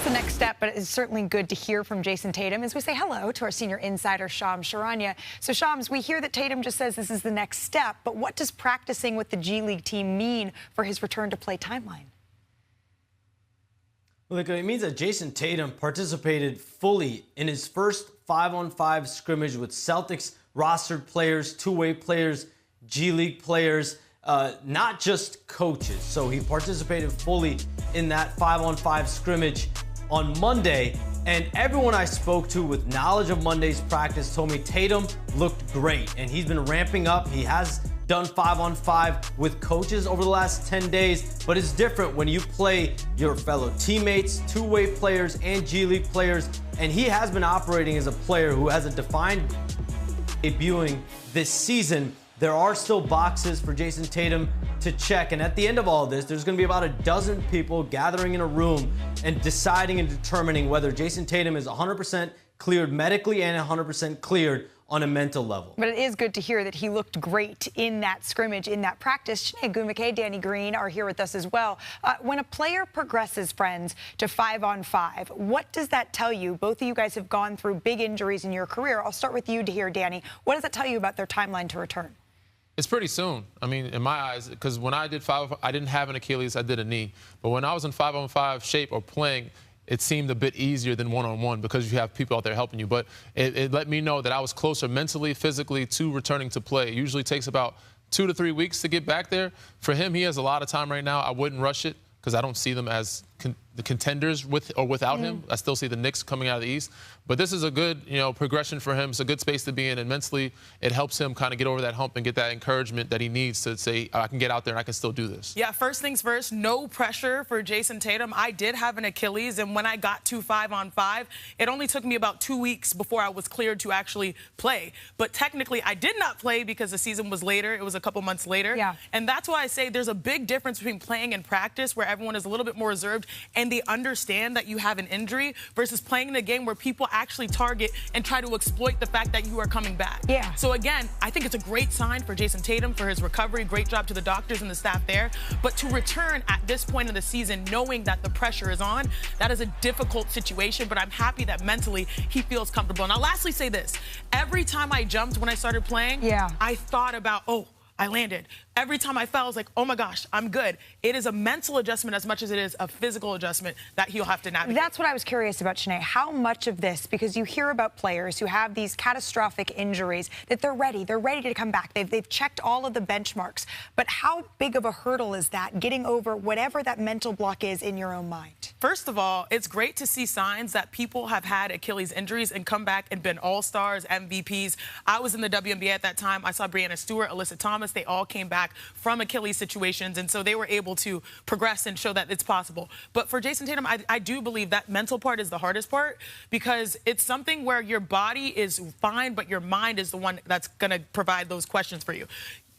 the next step, but it's certainly good to hear from Jayson Tatum as we say hello to our senior insider, Shams Charania. So, Shams, we hear that Tatum just says this is the next step, but what does practicing with the G League team mean for his return to play timeline? Well, it means that Jayson Tatum participated fully in his first 5-on-5 scrimmage with Celtics rostered players, two-way players, G League players, not just coaches. So he participated fully in that 5-on-5 scrimmage on Monday. And everyone I spoke to with knowledge of Monday's practice told me Tatum looked great. And he's been ramping up. He has done 5-on-5 with coaches over the last 10 days. But it's different when you play your fellow teammates, two-way players, and G League players. And he has been operating as a player who has a defined debuting this season. There are still boxes for Jayson Tatum to check. And at the end of all this, there's going to be about a dozen people gathering in a room and deciding and determining whether Jayson Tatum is 100% cleared medically and 100% cleared on a mental level. But it is good to hear that he looked great in that scrimmage, in that practice. Charania, Gumake, Danny Green are here with us as well. When a player progresses, friends, to 5-on-5, what does that tell you? Both of you guys have gone through big injuries in your career. I'll start with you to hear, Danny. What does that tell you about their timeline to return? It's pretty soon. I mean, in my eyes, because when I did 5, I didn't have an Achilles, I did a knee. But when I was in 5-on-5 shape or playing, it seemed a bit easier than one-on-one because you have people out there helping you. But it let me know that I was closer mentally, physically to returning to play. It usually takes about 2 to 3 weeks to get back there. For him, he has a lot of time right now. I wouldn't rush it because I don't see them as the contenders with or without him. I still see the Knicks coming out of the East. But this is a good, progression for him. It's a good space to be in, and mentally it helps him kind of get over that hump and get that encouragement that he needs to say, I can get out there and I can still do this. Yeah, first things first, no pressure for Jayson Tatum. I did have an Achilles, and when I got to 5-on-5, it only took me about 2 weeks before I was cleared to actually play. But technically, I did not play because the season was later. It was a couple months later. Yeah. And that's why I say there's a big difference between playing and practice, where everyone is a little bit more reserved and they understand that you have an injury, versus playing in a game where people actually target and try to exploit the fact that you are coming back. Yeah. So again, I think it's a great sign for Jayson Tatum for his recovery. Great job to the doctors and the staff there. But to return at this point in the season, knowing that the pressure is on, that is a difficult situation. But I'm happy that mentally he feels comfortable. And I'll lastly say this. Every time I jumped when I started playing, I thought about, I landed. Every time I fell, I was like, oh my gosh, I'm good. It is a mental adjustment as much as it is a physical adjustment that he'll have to navigate. That's what I was curious about, Charania. How much of this, because you hear about players who have these catastrophic injuries, that they're ready to come back. They've checked all of the benchmarks. But how big of a hurdle is that, getting over whatever that mental block is in your own mind? First of all, it's great to see signs that people have had Achilles injuries and come back and been all-stars, MVPs. I was in the WNBA at that time. I saw Breanna Stewart, Alyssa Thomas. They all came back from Achilles situations, and so they were able to progress and show that it's possible. But for Jayson Tatum, I do believe that mental part is the hardest part, because it's something where your body is fine, but your mind is the one that's going to provide those questions for you.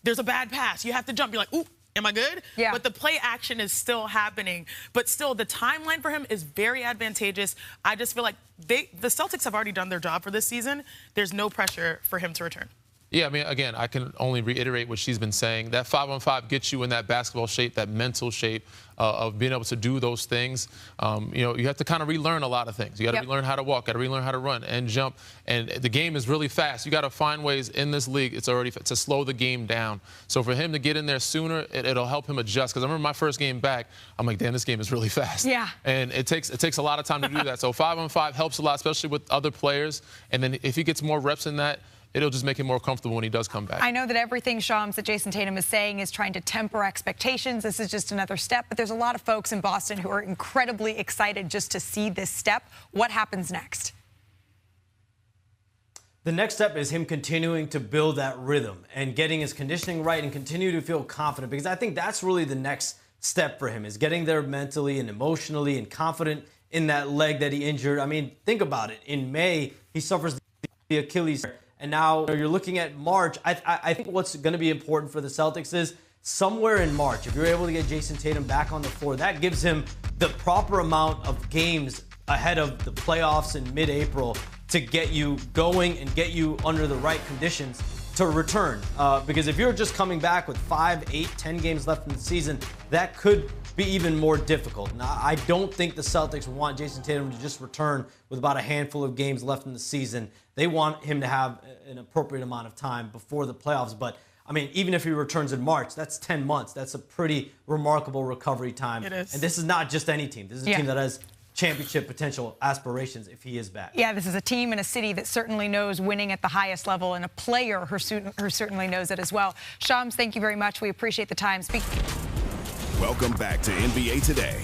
There's a bad pass. You have to jump. You're like, ooh, am I good? Yeah. But the play action is still happening. But still, the timeline for him is very advantageous. I just feel like the Celtics have already done their job for this season. There's no pressure for him to return. Yeah, I mean, again, I can only reiterate what she's been saying. That 5-on-5 gets you in that basketball shape, that mental shape of being able to do those things. You have to kind of relearn a lot of things. You got to relearn how to walk, got to relearn how to run and jump. And the game is really fast. You got to find ways in this league. It's already to slow the game down. So for him to get in there sooner, it'll help him adjust. Because I remember my first game back, I'm like, damn, this game is really fast. Yeah. And it takes a lot of time to do that. So 5-on-5 helps a lot, especially with other players. And then if he gets more reps in that, it'll just make him more comfortable when he does come back. I know that everything, Shams, that Jayson Tatum is saying is trying to temper expectations. This is just another step, but there's a lot of folks in Boston who are incredibly excited just to see this step. What happens next? The next step is him continuing to build that rhythm and getting his conditioning right and continue to feel confident, because I think that's really the next step for him, is getting there mentally and emotionally and confident in that leg that he injured. I mean, think about it. In May, he suffers the Achilles. And now you're looking at March. I think what's going to be important for the Celtics is somewhere in March, if you're able to get Jayson Tatum back on the floor, that gives him the proper amount of games ahead of the playoffs in mid-April to get you going and get you under the right conditions to return. Because if you're just coming back with 5, 8, 10 games left in the season, that could be even more difficult. Now, I don't think the Celtics want Jayson Tatum to just return with about a handful of games left in the season. They want him to have an appropriate amount of time before the playoffs. But, I mean, even if he returns in March, that's 10 months. That's a pretty remarkable recovery time. It is. And this is not just any team. This is a team that has championship potential aspirations if he is back. Yeah, this is a team and a city that certainly knows winning at the highest level, and a player who certainly knows it as well. Shams, thank you very much. We appreciate the time. Welcome back to NBA Today.